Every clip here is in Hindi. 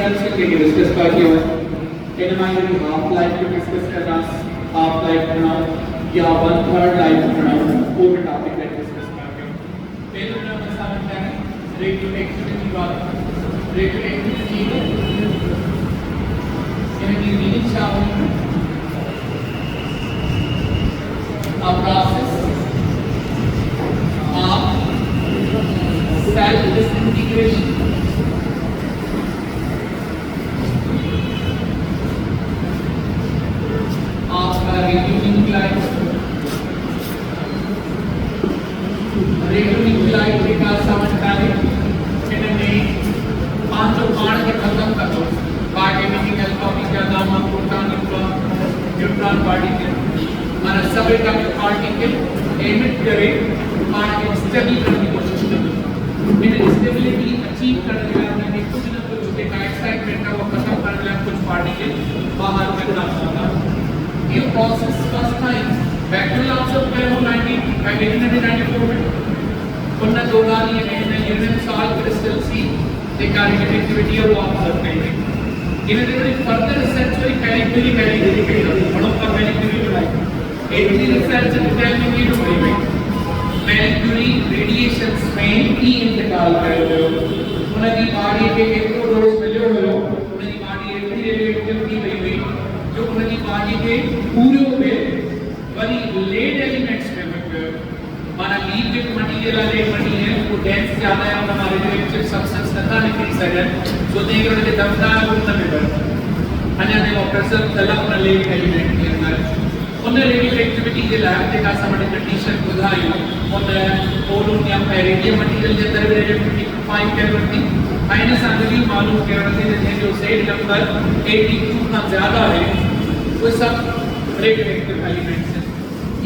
मिनरल्स के डिस्कस किया हुआ है। एनएमआई हाफ लाइफ को डिस्कस करना, हाफ लाइफ बनाओ या 1/3 लाइफ बनाओ, वो भी टॉपिक है डिस्कस करके। पहले नंबर समझना है रेडियो एक्टिविटी बात, रेडियो एक्टिविटी यानी मीनिंग क्या है? A process of cell disintegration of radionuclide. Radionuclide के का समझता है इनमें पांचों बाण के खत्म कर दो, particle alpha beta gamma proton neutron particle माना सब एटॉमिक पार्टिकल एमिट करे पार्टिकल स्टेबल करने की कोशिश करो। इन्हें स्टेबिलिटी अचीव करने के लिए हमें कुछ न कुछ एक एक्साइटमेंट को खत्म करने के लिए कुछ पार्टिकल बाहर निकलना होगा। ये process first time bacterial observe किया हो 1994 में। उन्ना दोगानी है यूनियन सॉल क्रिस्टल सी the carrier activity of observation. In a further research, very very one of the very every research is telling you to mercury radiation strain की इंतकाल कर रहे हो, उनकी बॉडी के एक डोज मिले हो, उनकी बॉडी एक रेडियोएक्टिविटी हुई जो उनकी बॉडी के पूरे पे very late elements में माना लीव मटेरियल वाले मटेरियल को डेंस ज्यादा है और हमारे रिएक्टिव सब्सटेंस तथा नहीं सके सो देख रहे थे दबदा उतना में अन्य ने ऑपरेशन तलब न ले एलिमेंट के अंदर उन रेडियो एक्टिविटी के लैब के का समझ कंडीशन बुझाई और पोलोनियम पेरिडियम मटेरियल के अंदर रेडियो एक्टिविटी फाइन कर करती आईने सांगली मालूम कर रहे थे जो सेट नंबर 82 का ज्यादा है वो सब रेडियो एक्टिव एलिमेंट्स हैं।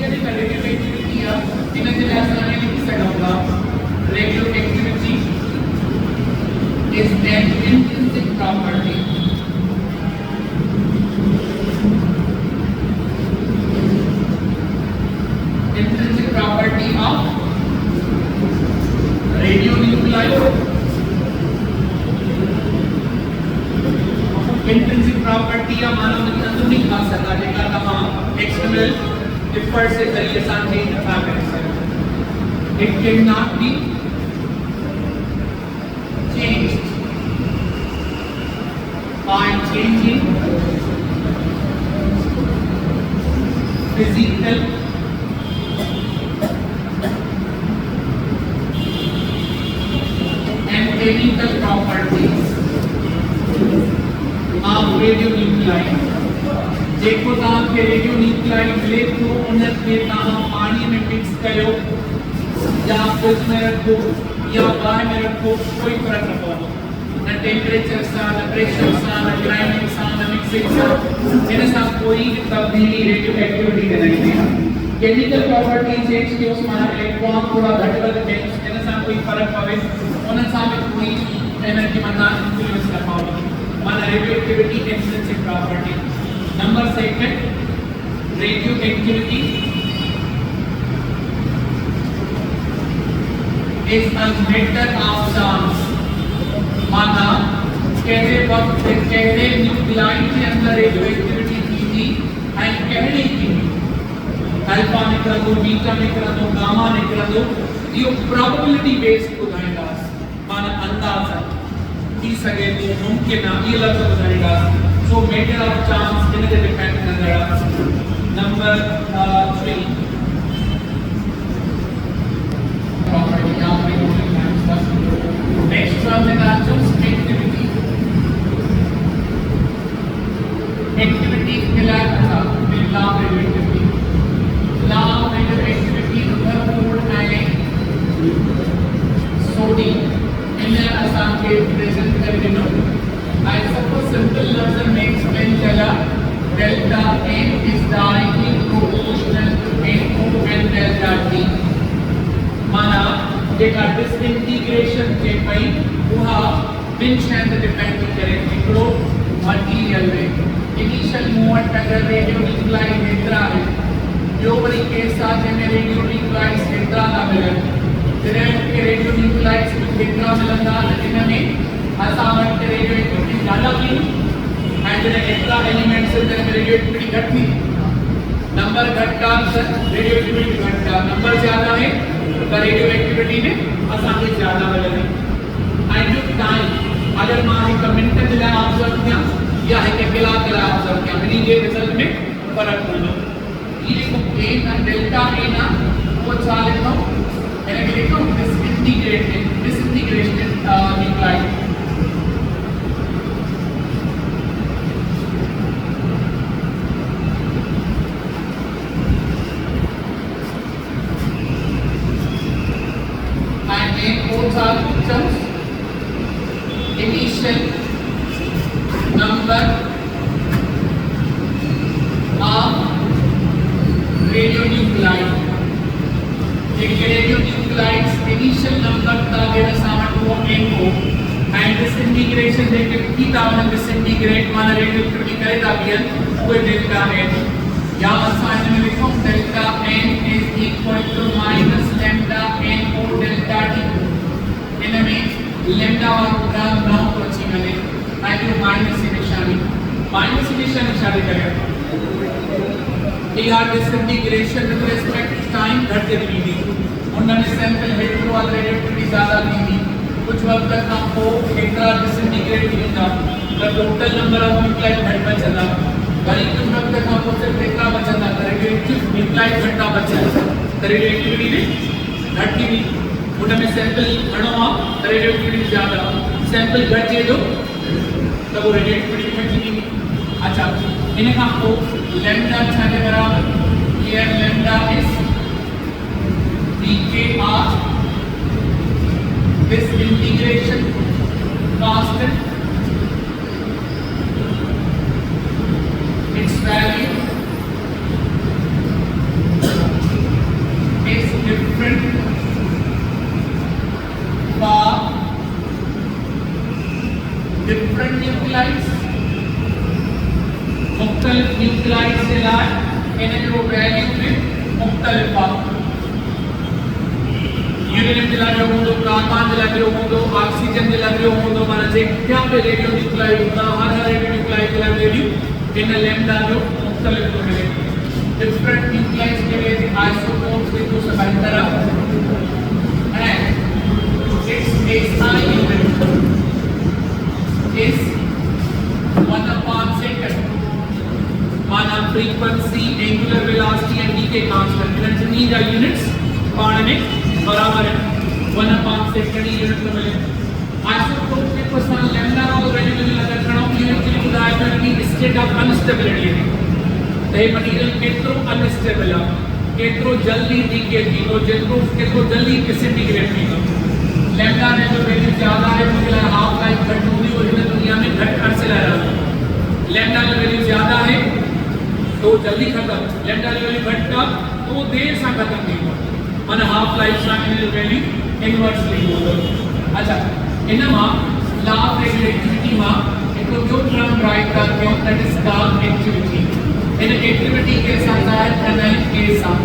ये देखा रेडियो एक्टिविटी या इन्हें आसानी से लिख सकता हूँ। Radio activity is an intrinsic property of radionuclide. Intrinsic property या मानव की अंदरूनी खासियत है का कहा external differs से जरिए सांझे fabric है। It cannot be changed by changing physical and chemical properties of radionuclide. देखो ताम के रेडियोन्यूक्लाइड मिले तो उन्हें देता हम पानी में मिक्स करो या फ्रिज में रखो या बाहर में रखो कोई फर्क न पड़ो न टेम्परेचर सा न प्रेशर सा न ग्राइंडिंग सा न मिक्सिंग सा इनसे साथ कोई तब्दीली रेडियो एक्टिविटी नहीं है। केमिकल प्रॉपर्टी चेंज के उसमें इलेक्ट्रॉन थोड़ा घटकर चेंज इनसे साथ कोई फर्क पड़े उन्हें साथ कोई एनर्जी मना इन्फ्लुएंस कर पाओ माना radio activity intrinsic property. Number second radio activity is a matter of chance। माना कहते वक्त कहते न्यूक्लियाइड के अंदर रेडियो एक्टिविटी थी एंड कहने की अल्फा निकल दो बीटा निकल दो गामा निकल दो ये प्रोबेबिलिटी बेस्ड बुझाएगा माना अंदाजा की सके तो मुमकिन है ये लफ्ज बुझाएगा so matter of chance in the depend करता। Number 3 next one is atoms activity मिलाता law of radioactivity भरपूर है sodium इन्हें आसान के प्रेजेंट कर देना। I suppose simple lafz में explain चला delta A is directly proportional to NO and delta T। माना जेका डिसइंटीग्रेशन के पई उहा बिन शंद डिपेंड करे हिकड़ो मटेरियल में इनिशियल मूवमेंट अगर रेडियोन्यूक्लाइड हेतरा है जो वरी केस आ जंहिंमें रेडियोन्यूक्लाइड्स हेतरा ना मिलन जॾहिं मूंखे रेडियोन्यूक्लाइड्स हेतरा मिलंदा त इन में असां वटि रेडियोएक्टिविटी ॾाढा कैंसिल करें रेडियोएक्टिविटी घटती, नंबर घटता रेडियोएक्टिविटी घटता, नंबर ज्यादा है तो रेडियोएक्टिविटी में असांखे ज्यादा मिलंदी। ऐं जो टाइम अगर मां हिकु मिंट जे लाइ ऑब्जर्व कयां या हिकु कलाक लाइ ऑब्जर्व कयां, ॿिन्ही जे रिज़ल्ट में फ़र्क़ु हूंदो। ये जेको ए ना डेल्टा ए ना वो छा लिखो, हिनखे लिखो disintegration nuclide. Both are terms. Initial number of radionuclides. Radionuclides initial number था मेरा सामान वो NO and disintegration देखे की तावन disintegrate माना radioactivity करे ताबियन वो डेल्टा N या असाइन में लिखो delta N is equal to minus lambda NO delta T। इनमें लैम्डा और पूरा 9 को अच्छी मिले आई तो माइनस की निशानी करें ये R disintegration with respect to time घटते थी उन्होंने सैंपल हेड थ्रू वाला रेडियोएक्टिविटी ज्यादा थी कुछ वक्त तक आपको एकरा डिसइंटीग्रेट थींदा तो टोटल नंबर ऑफ न्यूक्लियाई घट बचंदा वरी कुछ वक्त तक आपको सिर्फ एकरा बचंदा रेडियोएक्टिव न्यूक्लियाई घटता बचंदा रेडियोएक्टिविटी में घटती थी उनमें सैंपल घणो आ रेडियोएक्टिविटी ज्यादा सैंपल घट जे दो तब वो रेडियोएक्टिविटी घट थी। अच्छा इन का को लैम्डा छा के बराबर here lambda is pKr this integration constant it's value is different for different nuclides मुख्तलिफ न्यूक्लियाइड से लाए इन्हें जो वैल्यू में मुख्तलिफ यूरेनियम दिला जो होंगे कार्बन दिला जो होंगे ऑक्सीजन दिला जो होंगे माना जे क्या पे रेडियो न्यूक्लियाइड होता हर रेडियो न्यूक्लियाइड दिला वैल्यू इन लैम्डा जो मुख्तलिफ हो मिले डिफरेंट न्यूक्लियाइड्स के लिए आइसोटोप्स के जो सभी तरह and its SI unit is 1/second माना frequency, angular velocity and decay constant इनकी जा units पाण में बराबर है 1/second यूनिट में मिले आइसोटोप के पसंद लैम्डा और रेडियो लगा खड़ा यूनिट के बुधाए तो की स्टेट ऑफ अनस्टेबिलिटी है ते मटेरियल केतरो अनस्टेबल है केतरो जल्दी डीके थी और केतरो जल्दी डिसइंटीग्रेट थी लैम्डा ने जो वैल्यू ज्यादा है उसके लिए हाफ लाइफ घट होगी और इस दुनिया में घट अरसे ला रहा है लैम्डा की वैल्यू ज्यादा है तो जल्दी खत्म लैम्डा की वैल्यू घटता तो वो देर से खत्म नहीं होगा माना हाफ लाइफ सा इन वैल्यू इनवर्सली होगा। अच्छा इनमें लॉ ऑफ रेडियोएक्टिविटी में एक जो टर्म राइट करते हो that is called activity in activity के साथ जाहिर करना है के साथ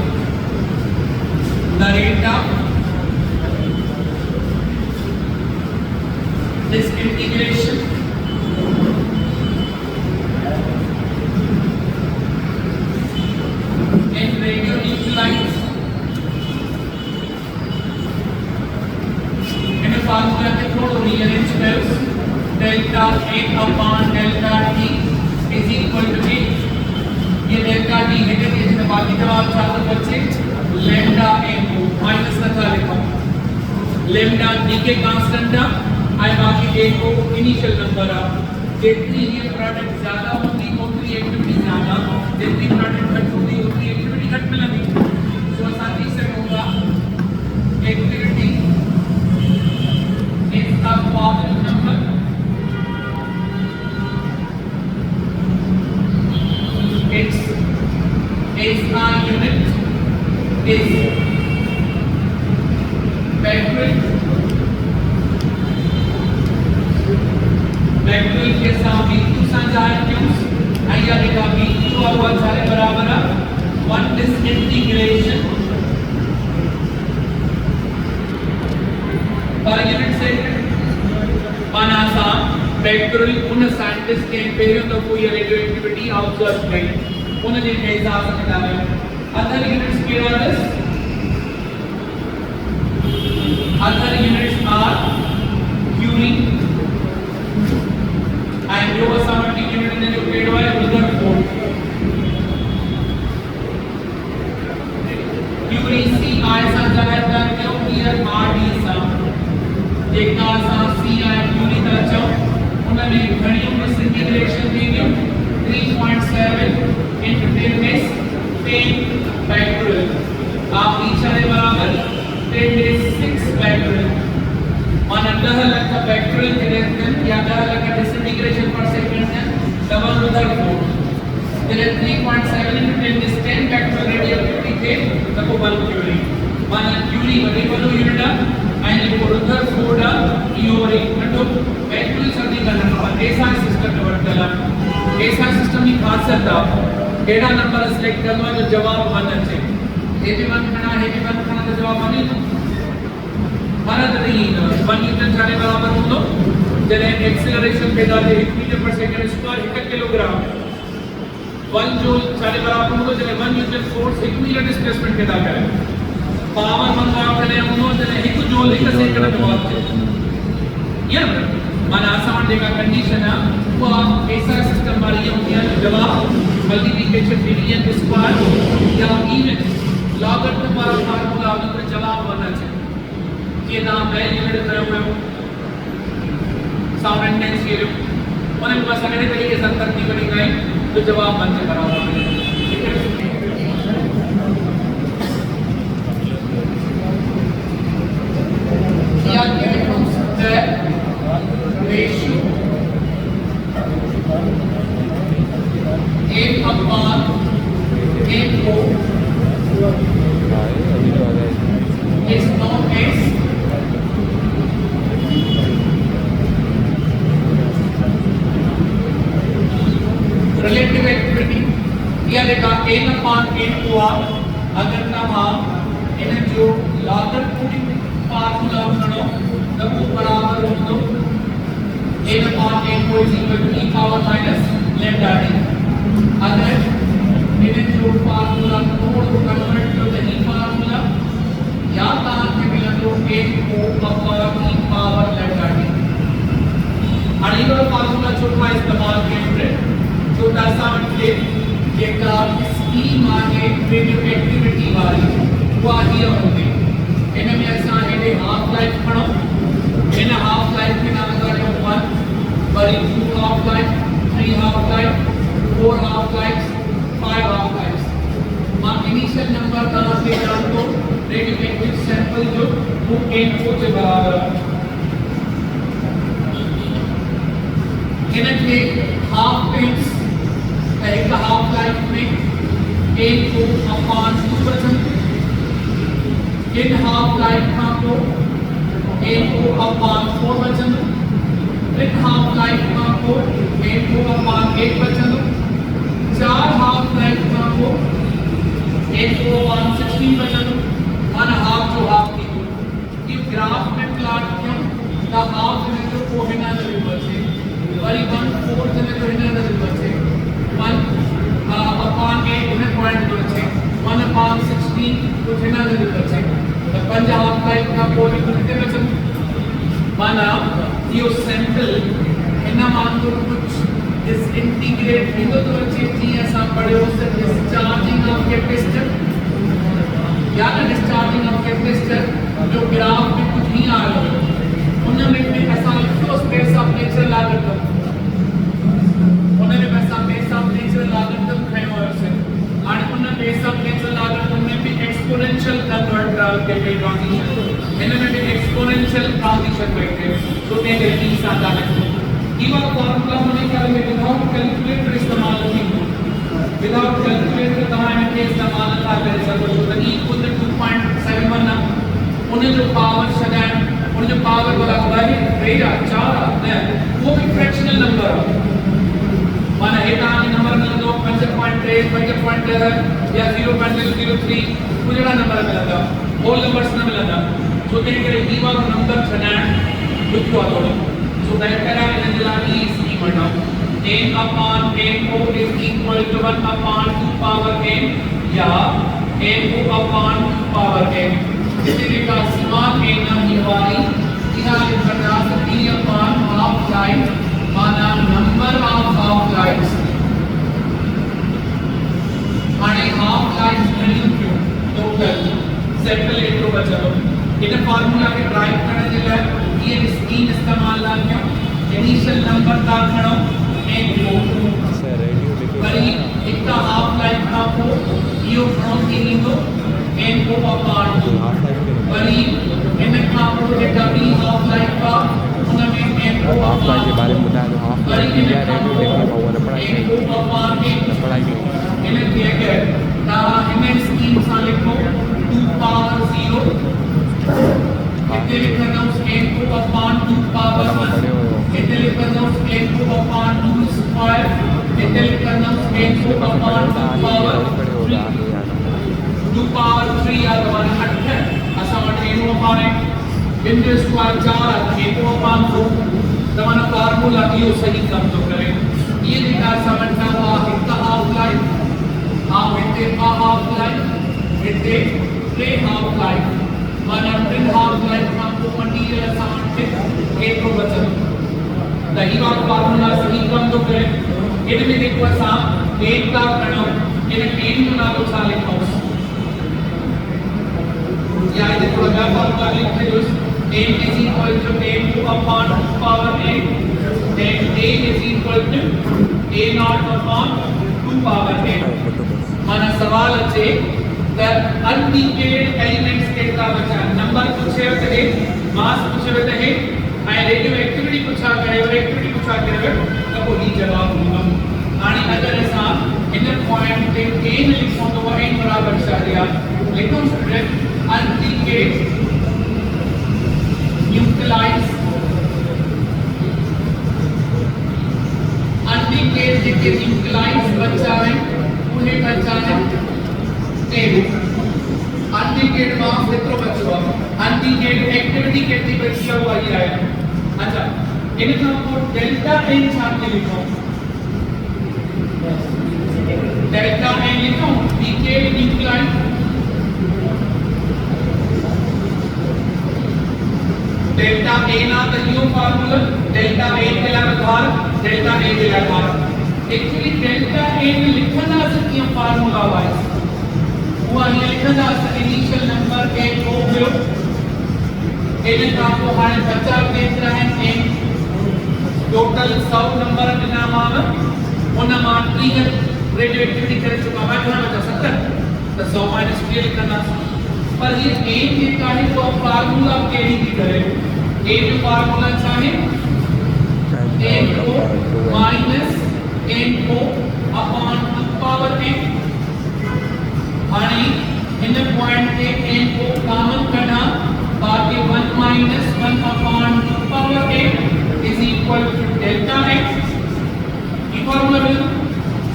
the rate of disintegration in radionuclides in a formula के थोड़ा rearrange करो delta A upon delta T is equal to A ये delta T है कि इसमें बाकी जवाब छात्र बच्चे lambda A को माइनस का लिखो lambda डीके कांस्टेंट आई बाकी ए को इनिशियल नंबर आ जितनी ये प्रोडक्ट ज्यादा होगी उतनी एक्टिविटी ज्यादा जितनी प्रोडक्ट घट होगी उतनी एक्टिविटी घट मिलेगी तो आसानी से होगा activity is a positive number it's SI unit is Becquerel के साथ B2 संजाए क्यूज आइया देखा B2 और 1 सारे बराबर है 1 डिसइंटीग्रेशन पर यूनिट से माना सा बैक्टेरियल उन साइंटिस्ट के पहिरियों दफ़ो इहा रेडियो एक्टिविटी ऑब्जर्व कई उन जे हिसाब सां ॿुधायो अदर यूनिट्स कहिड़ा अथसि other units are curie and ॿियो असां वटि यूनिट इन जो कहिड़ो आहे रुदरफोर्ड क्यूरी सी आई सां ज़ाहिर कयो हियर आर डी सां जेका असां सी आई क्यूरी था चऊं उन में घणियूं डिसइंटीग्रेशन थींदियूं 3.7 into 10 is 10 factorial आप each other बराबर 10 is 6 factorial माना 10 लाख का factorial जनरेशन या 10 लाख का disintegration per second है double Rutherford then 3.7 into 10 is 10 factorial radioactivity थे तब वो 1 क्यूरी माना क्यूरी वही वालो यूनिट है एंड ये रुदरफोर्ड यूरी मतलब factorial सर्दी करना है ऐसा सिस्टम डेवलप करना ऐसा सिस्टम की खासियत है केड़ा नंबर सिलेक्ट करनो है जो जवाब 1 अचे हे भी 1 खणा तो जवाब 1 ईंदो माना त नहीं 1 न्यूटन छाने बराबर हूंदो जने एक्सेलरेशन पैदा थे 1 मीटर पर सेकंड स्क्वायर 1 किलोग्राम 1 जूल छाने बराबर हूंदो जने 1 न्यूटन फोर्स 1 मीटर डिस्प्लेसमेंट पैदा करे पावर मंगाव करे हूंदो जने 1 जूल 1 सेकंड में जवाब थे या माना असां जेका कंडीशन है वो ऐसा सिस्टम वाली होती है जवाब मल्टीप्लिकेशन डिवीजन स्क्वायर या इवन लॉगरिथम वाला फार्मूला उनका जवाब बनना चाहिए ये नाम है यूनिट कयो हुयो साउंड एंटेंस के लिए उन्हें बस अगले तरीके से तरतीब बनी गई तो जवाब 1 के बराबर है या ratio एक अपॉन एक को is known as relative activity या देखा n अपॉन n को अगर तमाम इन जो लॉगरिथमिक फार्मूला खणो तब वो बराबर होंदो n upon n को is equal to e power minus lambda d अगर इन जो फार्मूला कोड को कन्वर्ट करो तो e फार्मूला या तान के मिलंदो n को upon e power lambda d आणि ये फार्मूला छोटा इस्तेमाल करेंगे छोटा सा मतलब जेका स्कीम आहे रेडियो एक्टिविटी वाली वो आही होंदी इन में असां हेडे हाफ लाइफ पढ़ो इन हाफ लाइफ के नाम का 1 बड़ी 2 half life 3 half life 4 half life 5 half life मां इनिशियल नंबर का से जान तो रेडियो एक्टिव सैंपल जो वो n को के बराबर इन के हाफ पेट्स एक हाफ लाइफ में n को अपॉन 2% इन हाफ लाइफ का को n को अपॉन 4% इन हाफ लाइफ का को n को अपॉन 1% 4 हाफ लाइफ का को n को अपॉन 16% वन हाफ जो हाफ की ये ग्राफ में प्लॉट किया द हाफ में जो को हिना नंबर से और 1/4 में तो हिना नंबर से 1 अपॉन 8 में पॉइंट दो से 1/16 तो हिना नंबर से तो पंज हाफ लाइफ का को कितने बचन माना यो सैंपल इना मान तो कुछ डिसइंटीग्रेट हिंदो तो अच्छी थी ऐसा पढ़े हो से डिस्चार्जिंग ऑफ कैपेसिटर या ना डिस्चार्जिंग ऑफ कैपेसिटर जो ग्राफ में कुछ नहीं आ रहा उन्होंने में ऐसा लिखो स्पेस ऑफ नेचुरल लॉगरिथम उन्होंने ऐसा बेस ऑफ नेचुरल लॉगरिथम खयो है उसे और उन्होंने बेस ऑफ नेचुरल लॉगरिथम में भी एक्सपोनेंशियल कन्वर्ट के ट्रांजिशन इनमें भी एक्सपोनेंशियल ट्रांजिशन बैठे तो तेरे की सादा है ये वाला फार्मूला होने के लिए विदाउट कैलकुलेटर इस्तेमाल नहीं विदाउट कैलकुलेटर तमाम के इस्तेमाल था करे सको तो ई खुद 2.71 ना उन्हें जो पावर सदान उन्हें जो पावर वाला है 4 है वो भी फ्रैक्शनल नंबर है माना एटा नंबर मिलंदो 5.3 5.3 या 0.003 कुछ नंबर मिलंदा होल नंबर्स न मिलंदा तो तेरे करे ई वाला नंबर सदान बुझो थोड़ो So that energy is equal to n upon n0 is equal to 1 upon 2 power n या n0 upon 2 power n. इसी का समान n ही वाली यहाँ लिखना सकती है upon half life माना number of half lives माने half lives नहीं क्यों total सेटल एक तो बचा लो इधर फार्मूला के ड्राइव करने के लिए ये स्कीम इस्तेमाल ना क्यों इनिशियल नंबर का खड़ो एक को बड़ी इतना हाफ लाइफ का को यो खड़ो की नींदो एन को अपॉन टू बड़ी इनमें का को जो डबी हाफ लाइफ का उनमें एन को हाफ लाइफ के बारे में बताया तो हाफ लाइफ की क्या रेडियो देखने को वो पढ़ाई इन्हें दिया गया ना इन्हें स्कीम सा लिखो 2 पावर 0 इतने लिखना उस n को अपॉन 2 पावर 1 इतने लिखना उस n को अपॉन 2 स्क्वायर इतने लिखना उस n को अपॉन 2 पावर 3 या हमारे 8 है ऐसा हमारे n को अपॉन बिंदु स्क्वायर 4 n को अपॉन 2 हमारा फार्मूला ये सही काम तो करे ये दिखा समझना हुआ इतना हाफ लाइफ आप इतने हाफ लाइफ इतने प्ले हाफ लाइफ माना प्रिंट हाफ लाइफ आपको मटेरियल सामान एक को बचत दही बात फार्मूला सही काम तो करे इनमें देखो साम एक का प्रणव इन्हें n को ना तो साले पास या इधर थोड़ा सा फार्मूला लिखते हो n is equal to n to upon 2 power n then a is equal to a naught upon 2 power n माना सवाल अच्छे the undecayed elements केतना बचा नंबर पूछे होते हैं मास पूछे होते हैं आई रेडियो एक्टिविटी पूछा करे और एक्टिविटी पूछा करे तो वो ही जवाब होगा आणि अगर ऐसा इन पॉइंट पे n लिखो तो वो n बराबर चाहिए लिखो स्टूडेंट undecayed न्यूक्लियस undecayed के न्यूक्लियस बचा है उन्हें बचा है अनडिकेट मास कितना बचवा अनडिकेट एक्टिविटी कितनी बची हुआ ये आया अच्छा इनका को डेल्टा n सामने लिखो डेल्टा n लिखो डिकेड न्यूक्लियस डेल्टा a ना तो यो फार्मूला डेल्टा a के लगातार डेल्टा a के लगातार एक्चुअली डेल्टा n लिखना सकती है फार्मूला वाइज वो ये लिखना है इनिशियल नंबर के को हो इन्हें का को हमारे बच्चा देख रहे हैं n टोटल 100 नंबर के नाम आवे वो नाम ट्रिगर रेडियो एक्टिविटी कर चुका है कितना बचा 70 तो 100 माइनस के लिखना पर ये n के काहे को फार्मूला के ही करे a जो फार्मूला चाहे n को माइनस n को अपॉन 2 पावर n आणि इन पॉइंट पे n को कॉमन करना बाकी 1 minus 1 upon 2 power n is equal to delta x ये फार्मूला मिला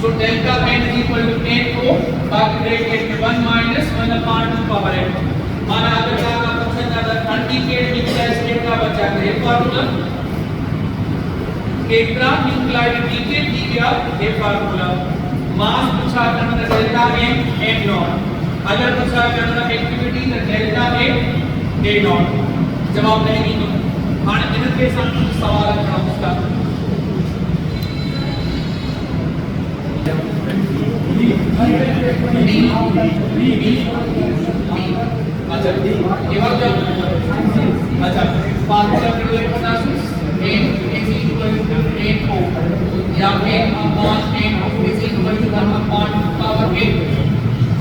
so delta n is equal to n को बाकी ब्रैकेट में 1 minus 1 upon 2 power n माना अगर का फंक्शन अगर अनडिकेड न्यूक्लियस के का बचा है फार्मूला एकरा न्यूक्लियस डीके दी गया ये फार्मूला मास पूछा करना डेल्टा n m नॉट अगर पूछा करना एक्टिविटी तो डेल्टा a नॉट जवाब नहीं दी तो हाँ इनके साथ सवाल रखना उसका अच्छा ये बात अच्छा फार्मूला के लिए पता n is equal to n o या n upon n is equal to 1 upon power n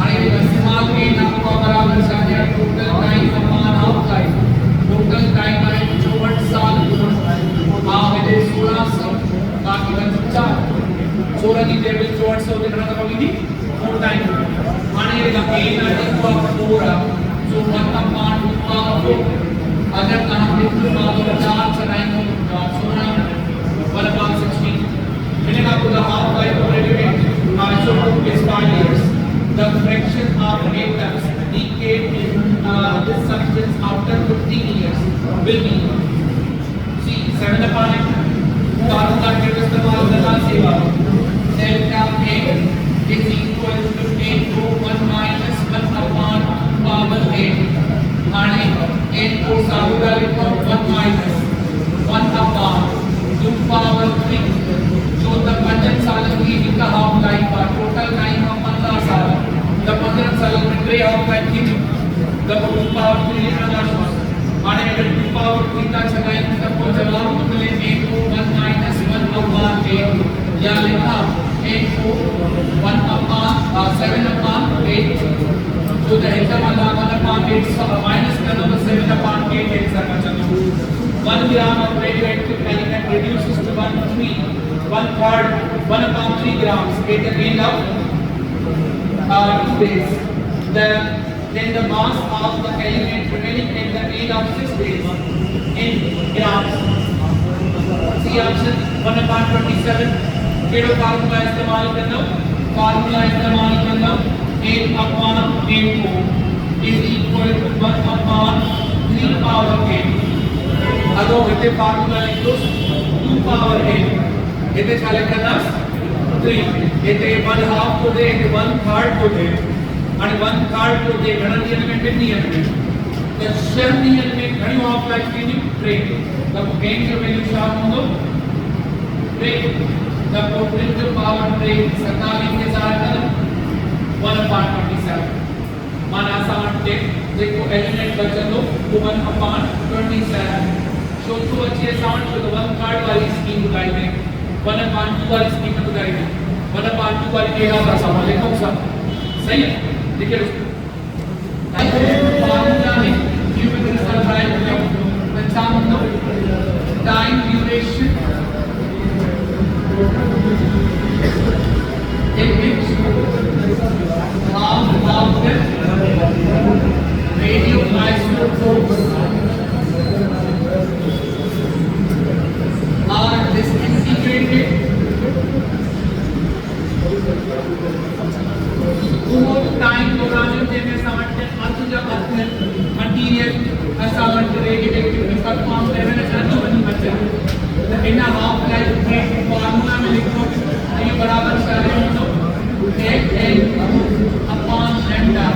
आणि decimal n आपको बराबर चाहिए total time upon half life total time है 64 साल हां इट इज 1600 बाकी बचा 16 की टेबल 6400 दिखना तो होगी फोर टाइम आणि ये n इक्वल 4 सो 1 upon 2 power 4 अगर कहां पे तो 4 से 9 16 1 upon 16 मैंने आपको the half life of radio so is 5 years the fraction of atoms decayed in this substance after 15 years will be see 7 upon जब 2 पावर 3 लिखना है माने अगर 2 पावर 3 का छगाएंगे तब वो जवाब निकले a को 1 minus 1 upon 8 या लिखा a को 1 upon 7 upon 8 तो the answer वाला 1 upon 8 minus करना तो 7 upon 8 आंसर का चलो 1 gram of radioactive element reduces to 1/3 1 upon 3 grams at the end of 2 days. Then the mass of the element remaining at the end of 6 days in grams. See option 1/27. केड़ो formula इस्तेमाल करना? फार्मूला इस्तेमाल करना 8 upon 8 is equal to 1 upon 3 power 8. अगो इते फार्मूला लिख दो 2 power 8. इते चाले करना 3. इते 1/2 को दे, इते 1/3 को दे. आणि 1/3 को दे घणन एलिमेंट कितनी एलिमेंट द शर्नी एलिमेंट घणी ऑफ लाइफ कितनी 3 द गेन जो वैल्यू शाम होंगे 3 द पोटेंशियल पावर 3 47 के साथ 1/27 माना आसान के देखो एलिमेंट बचलो वो 1/27 सो तो अच्छे साउंड तो 1/3 वाली स्कीम बताई है 1/2 वाली स्कीम बताई है 1/2 वाली के का सवाल लिखो सब सही है देखिए फार्मूला है human survival the time duration in which half of the radioisotopes are disintegrated वो टाइम दौरान जैसे समझते अर्थ जब मटेरियल ऐसा रेडियोएक्टिव का फॉर्म लेवल एनर्जी बनी बचे तो इन हाफ लाइफ में फार्मूला में लिखो ये बराबर सारे हो एक अपॉन लैम्डा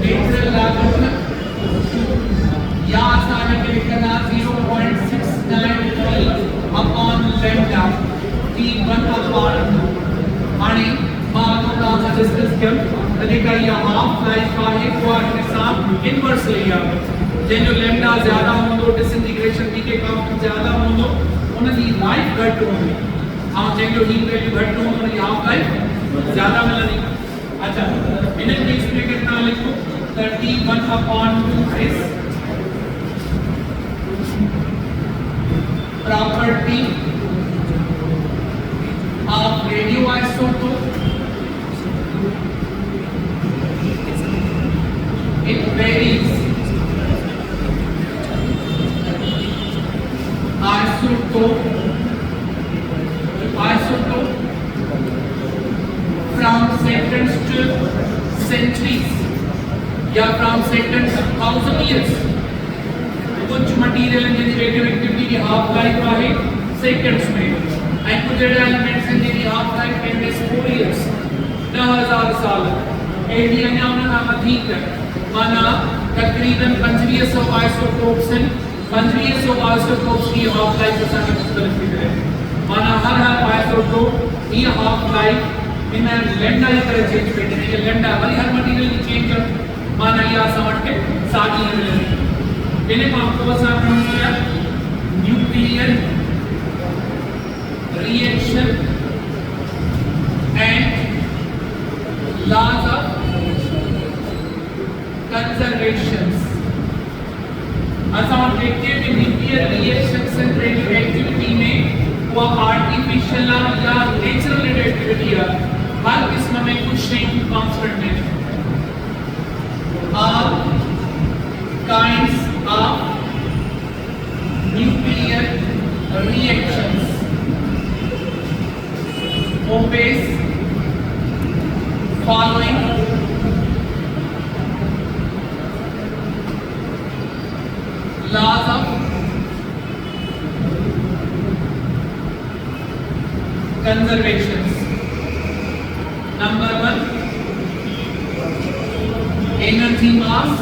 नेचुरल लॉ या आसान है लिखना 0.693 अपॉन लैम्डा t1 अपॉन आणि मानो का डिस्कस किया तरीका ये हाफ लाइफ का है वो अपने साथ इनवर्स लिया जो लैम्डा ज्यादा हो तो डिसइंटीग्रेशन भी के काम ज्यादा हो तो उनकी लाइफ घट होगी हां जो हीट वैल्यू घट हो उनकी हाफ लाइफ ज्यादा मिलनी अच्छा इन्हें केस में कितना लिखो 31/2 is property of radioisotope. It varies isotope from seconds to centuries या from seconds to 1000 years. कुछ मटेरियल है जिनकी रेडियोएक्टिविटी की हाफ लाइफ है सेकंड्स में एंड कुछ एलिमेंट्स हैं जिनकी हाफ लाइफ है 4 इयर्स 9000 साल एलियन ना अधिक है माना तकरीबन 2500 आइसोटोप्स हैं 2500 आइसोटोप्स की हाफ लाइफ असल में मुख्तलिफ है माना हर आइसोटोप ये हाफ लाइफ इन लैम्डा की तरह चेंज करते हैं ये लैम्डा वाली हर मटेरियल की चेंज कर माना ये समझ के सारी है इन्हें आपको बस आपने किया nuclear reaction and laws of conservations असाउंड देखते हैं कि न्यूक्लियर रिएक्शंस एंड रेडियोएक्टिविटी में वो आर्टिफिशियल या नेचुरल रेडियोएक्टिविटी है हर किस्म में कुछ नहीं कांस्टेंट है all kinds of nuclear reactions obeys following laws of conservations. Number 1, energy mass.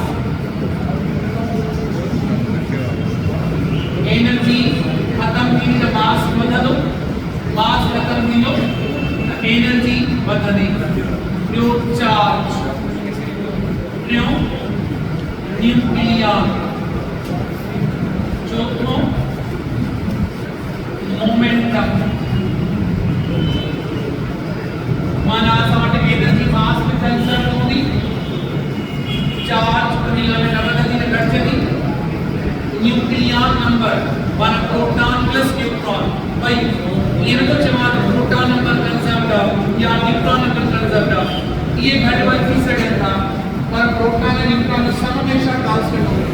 Energy खत्म की तो मास बता दो मास खत्म की लो एनर्जी बता they knew charge new nucleon चौथो मोमेंटम माना असां एनर्जी मास में कंसर्न हूंदी चार्ज दुनिया में न वधंदी न घटिजंदी न्यूक्लियन नंबर माना प्रोटॉन प्लस न्यूट्रॉन भाई ये न तो चवां प्रोटॉन नंबर कंजर्व्ड या न्यूट्रॉन नंबर कंजर्व्ड ये घट वध थी सघनि था पर प्रोटॉन ऐं न्यूट्रॉन सब हमेशा कांस्टेंट हूंदा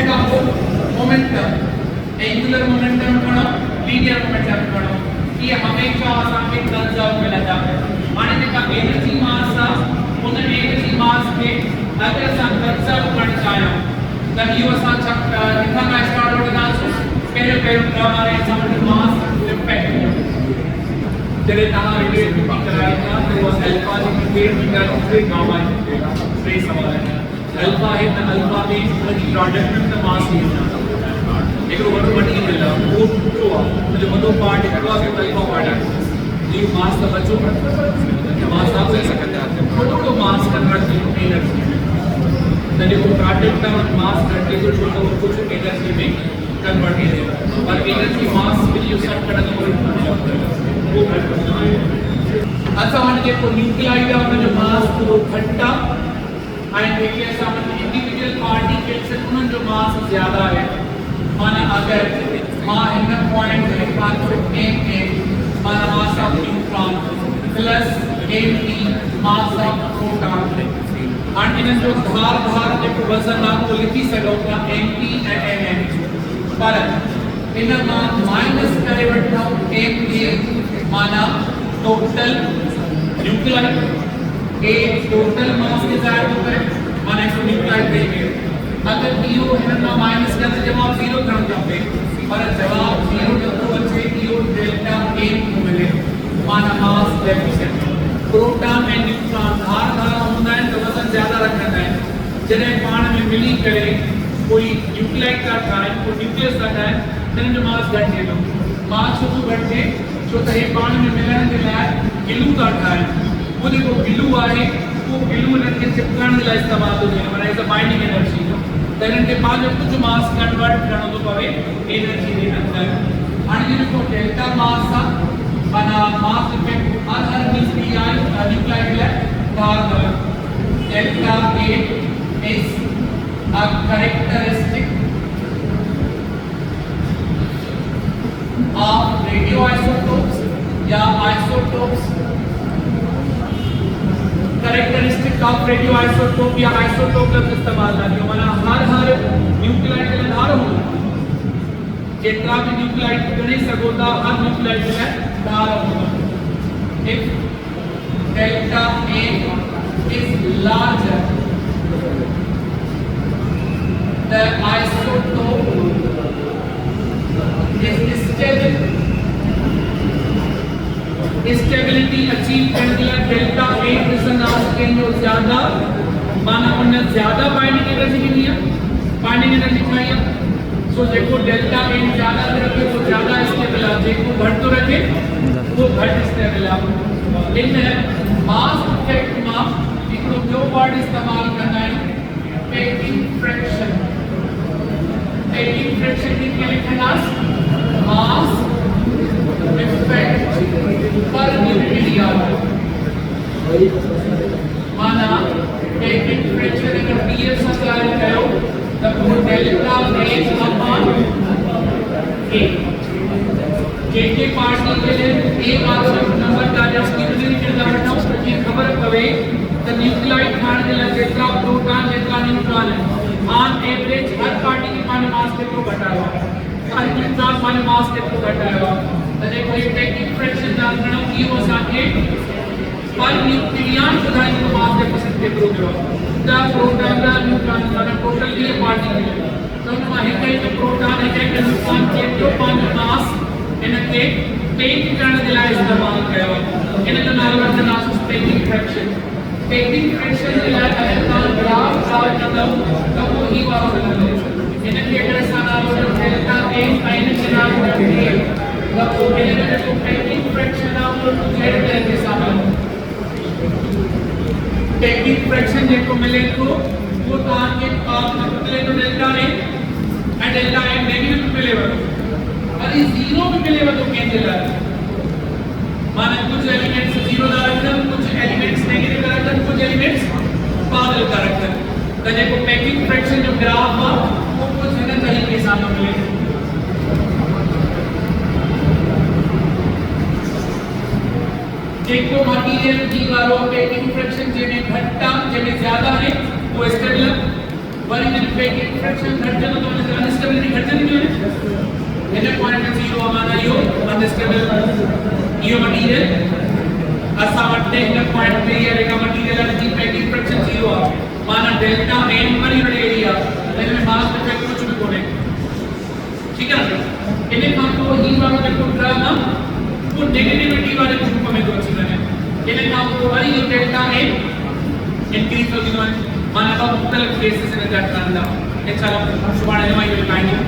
इन खां पोइ मोमेंटम एंगुलर मोमेंटम खणो लीनियर मोमेंटम खणो ये हमेशा असांखे कंजर्व मिलंदा हाणे जेका एनर्जी मास आहे उन एनर्जी मास खे अगर असां कंजर्व करणु चाहियूं त इहो असां किथां खां स्टार्ट वठंदासीं पहिरियों क्रम आहे असां वटि मास इफेक्ट जॾहिं तव्हां रिलेटिविटी कराईंदा त उहा अल्फा जी केर मीटर टे गांव आहे टे सवाल आहिनि अल्फा आहे त अल्फा में उनजी प्रोडक्ट में त मास ई हूंदा हिकिड़ो वॾो मटीरियल आहे उहो टुकड़ो आहे उनजो वॾो पार्ट हिकिड़ो आहे त अल्फा पार्ट आहे इहो मास त बचो मास आप ले सकते हैं थोड़ो मास कन्वर्ट टू एनर्जी त जेको प्रोडक्ट आहे मास घटे थो छो त कुझु एनर्जी में कन्वर्ट थी थिए पर एनर्जी मास में इहो सभु कढंदो वो घटि असां वटि जेको न्यूक्लियाइड आहे उनजो मास थोरो घटि आहे ऐं जेके असां वटि इंडिविजुअल पार्टिकल्स आहिनि उन्हनि जो मास ज़्यादा आहे माना अगरि मां हिन पॉइंट ते लिखां एम माना mass of neutron plus M mass of proton हाणे इन्हनि जो धार जेको वज़न आहे उहो लिखी सघूं था एम ऐं एम पर इन मां माइनस करे वठूं एम माना टोटल न्यूक्लियाइड ए टोटल मास के ज़ाहिर थो करे माना हिकु न्यूक्लियाइड ॾेई वियो अगरि इहो हिन मां माइनस करे त जवाबु ज़ीरो थियणु खपे पर जवाबु ज़ीरो नथो अचे इहो डेल्टा ए थो मिले माना मास डेफिसिट प्रोटॉन ऐं न्यूट्रॉन धार हूंदा आहिनि त वज़न ज़्यादा रखंदा आहिनि जॾहिं पाण में मिली करे कोई न्यूक्लियाइड था ठाहिनि कोई न्यूक्लियस था ठाहिनि हिननि जो मास घटिजे थो मास छो थो घटिजे छो त हे पाण में मिलण जे लाइ गिलू था ठाहिनि उहो जेको गिलू आहे उहो गिलू हिननि खे चिपकाइण जे लाइ इस्तेमालु थो थिए माना एज़ अ बाइंडिंग एनर्जी त हिननि खे पंहिंजो कुझु मास कन्वर्ट करणो थो पवे एनर्जी जे अंदरि हाणे जेको डेल्टा मास आहे माना मास इफेक्ट हर न्यूक्लियाइड लाइ धार delta a is a characteristic of radioisotopes या isotopes characteristic of radioisotope या isotope का इस्तेमाल ना क्यों माना हर न्यूक्लियाइड के धार हो जितना भी न्यूक्लियाइड गणे सकोता हर न्यूक्लियाइड में धार हो if delta A is larger the isotope is stable stability achieve करने के लिए डेल्टा A रेजोनेंस के जो ज़्यादा माना उन्हें ज़्यादा बाइंडिंग एनर्जी की नहीं है बाइंडिंग एनर्जी चाहिए सो देखो डेल्टा A ज़्यादा रखे तो ज़्यादा स्टेबल है देखो घट तो रखे वो घट स्टेबल है इन मास इफेक्ट में इनको जो वर्ड इस्तेमाल करना है पेकिंग फ्रैक्शन की क्या लिखना मास इफेक्ट पर न्यूक्लियर माना पेकिंग फ्रैक्शन अगर पीएफ से जारी करो तब वो डेल्टा ए अपॉन ए के पार्टी के लिए ए आंसर नंबर डालने की वजह से निकलता है कि खबर पवे द न्यूक्लियाइड खाने के लिए जितना प्रोटॉन जितना न्यूट्रॉन है ऑन एवरेज हर पार्टी के पानी मास के तो घटा हुआ हर न्यूट्रॉन पानी मास के तो घटा हुआ तो देखो ये टेक्निक फ्रैक्शन जानना की वो साथे पर न्यूक्लियन सुधार को मास के पसंद के ग्रुप हो द प्रोटॉन द न्यूट्रॉन का टोटल ये पार्टी के तो हम एक एक प्रोटॉन एक एक न्यूट्रॉन के जो पानी मास इनके पेक करने के लिए इस्तेमाल कयो इनका नाम रखना टेक्निक फ्रैक्शन टेकिंग फ्रैक्शन के लिए अगर ग्राफ साफ करता हूं तो वो ही वाला इनके अगर सारा वो डेल्टा ए आइन के नाम रखते हैं तब वो इनके जो टेकिंग फ्रैक्शन है वो जेड के साथ टेकिंग फ्रैक्शन जेको मिले तो वो तो आगे एलिमेंट्स पागल कैरेक्टर त जेको पैकिंग फ्रैक्शन जो ग्राफ आ वो कुछ हिन तरीक़े सां थो मिले। जेको मटेरियल जी वारो पैकिंग फ्रैक्शन जंहिंमें घटि आहे जंहिंमें ज़्यादा है वो स्टेबल आहे, वरी जॾहिं पैकिंग फ्रैक्शन घटिजंदो त हुन जी अनस्टेबिलिटी घटिजंदी थी वञे। हिन पॉइंट ते 0 माना इहो अनस्टेबल इहो मटेरियल असां वटि हिन पॉइंट ते इहा जेका मटेरियल आहे जी पैकिंग फ्रैक्शन 0 आहे माना delta N per unit area हिन में मास इफेक्ट कुछ भी कोन्हे। ठीक है ना? इन खां पोइ ही वारो जेको ड्रम आहे वो नेगेटिविटी वाले ग्रुप में थो अची वञे। इन खां पोइ वरी इहो डेल्टा एन इंक्रीज थो थी वञे माना ॿ मुख़्तलिफ़ केसिस इन जा ठहंदा। इंशाअल्लाह सुभाणे मां इहो ॿुधाईंदुमि।